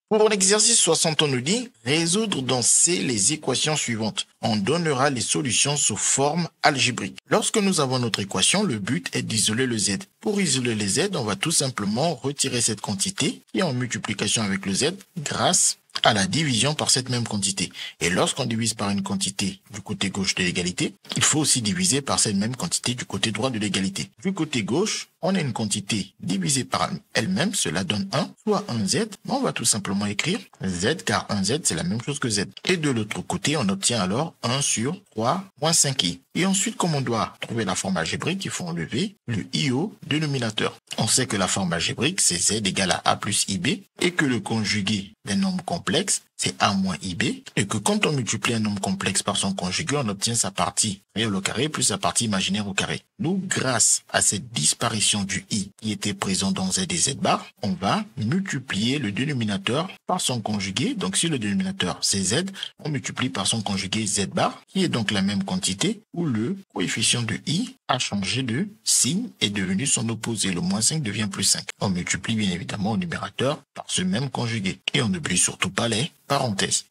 Pour l'exercice 60, on nous dit résoudre dans C les équations suivantes. On donnera les solutions sous forme algébrique. Lorsque nous avons notre équation, le but est d'isoler le Z. Pour isoler les Z, on va tout simplement retirer cette quantité qui est en multiplication avec le Z grâce à la division par cette même quantité. Et lorsqu'on divise par une quantité du côté gauche de l'égalité, il faut aussi diviser par cette même quantité du côté droit de l'égalité. Du côté gauche, on a une quantité divisée par elle-même, cela donne 1, soit un Z, on va tout simplement écrire Z, car un Z, c'est la même chose que Z. Et de l'autre côté, on obtient alors 1 sur 3 moins 5i. Et ensuite, comme on doit trouver la forme algébrique, il faut enlever le i au dénominateur. On sait que la forme algébrique, c'est Z égale à A plus IB, et que le conjugué d'un nombre complexe, c'est A moins IB, et que quand on multiplie un nombre complexe par son conjugué, on obtient sa partie réelle au carré plus sa partie imaginaire au carré. Nous, grâce à cette disparition du i qui était présent dans Z et Z bar, on va multiplier le dénominateur par son conjugué. Donc si le dénominateur c'est Z, on multiplie par son conjugué Z bar, qui est donc la même quantité, où le coefficient de i a changé de signe et est devenu son opposé. Le moins 5 devient plus 5. On multiplie bien évidemment au numérateur par ce même conjugué. Et on n'oublie surtout pas les parenthèses.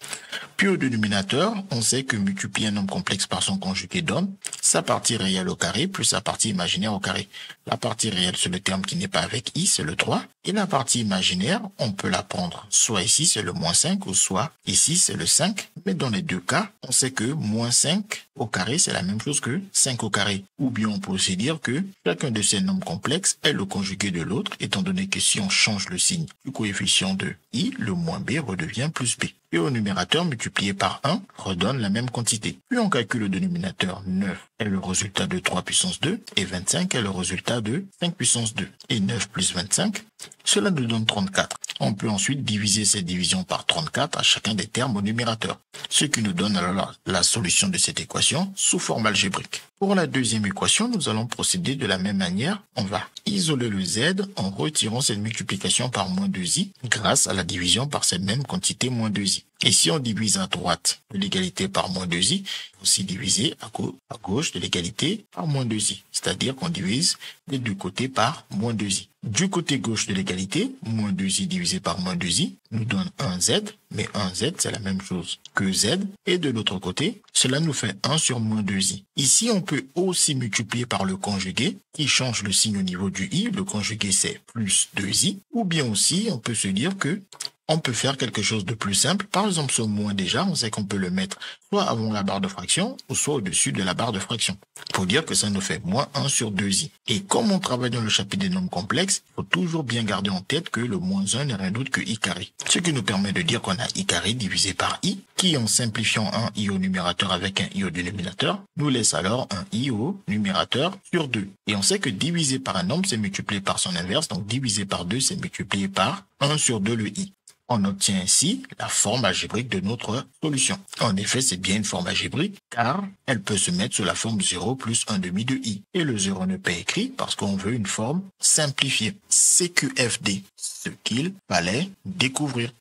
Puis au dénominateur, on sait que multiplier un nombre complexe par son conjugué donne sa partie réelle au carré plus sa partie imaginaire au carré. La partie réelle, c'est le terme qui n'est pas avec i, c'est le 3. Et la partie imaginaire, on peut la prendre soit ici, c'est le moins 5, ou soit ici, c'est le 5. Mais dans les deux cas, on sait que moins 5 au carré, c'est la même chose que 5 au carré. Ou bien on peut aussi dire que chacun de ces nombres complexes est le conjugué de l'autre, étant donné que si on change le signe du coefficient de i, le moins b redevient plus b. Et au numérateur, multiplié par 1 redonne la même quantité. Puis on calcule le dénominateur. 9 est le résultat de 3 puissance 2 et 25 est le résultat de 5 puissance 2. Et 9 plus 25, cela nous donne 34. On peut ensuite diviser cette division par 34 à chacun des termes au numérateur, ce qui nous donne alors la solution de cette équation sous forme algébrique. Pour la deuxième équation, nous allons procéder de la même manière. On va isoler le Z en retirant cette multiplication par moins 2i grâce à la division par cette même quantité moins 2i. Et si on divise à droite de l'égalité par moins 2i, on va aussi diviser à gauche de l'égalité par moins 2i. C'est-à-dire qu'on divise des deux côtés par moins 2i. Du côté gauche de l'égalité, moins 2i divisé par moins 2i nous donne 1z, mais 1z c'est la même chose que z. Et de l'autre côté, cela nous fait 1 sur moins 2i. Ici, on peut aussi multiplier par le conjugué qui change le signe au niveau du i. Le conjugué c'est plus 2i. Ou bien aussi, on peut se dire que on peut faire quelque chose de plus simple. Par exemple, ce moins déjà, on sait qu'on peut le mettre soit avant la barre de fraction ou soit au-dessus de la barre de fraction. Pour dire que ça nous fait moins 1 sur 2i. Et comme on travaille dans le chapitre des nombres complexes, il faut toujours bien garder en tête que le moins 1 n'est rien d'autre que i carré. Ce qui nous permet de dire qu'on a i carré divisé par i, qui en simplifiant un i au numérateur avec un i au dénominateur, nous laisse alors un i au numérateur sur 2. Et on sait que diviser par un nombre, c'est multiplier par son inverse. Donc diviser par 2, c'est multiplier par 1 sur 2 le i. On obtient ainsi la forme algébrique de notre solution. En effet, c'est bien une forme algébrique car elle peut se mettre sous la forme 0 plus 1 demi de i. Et le 0 n'est pas écrit parce qu'on veut une forme simplifiée. CQFD, ce qu'il fallait découvrir.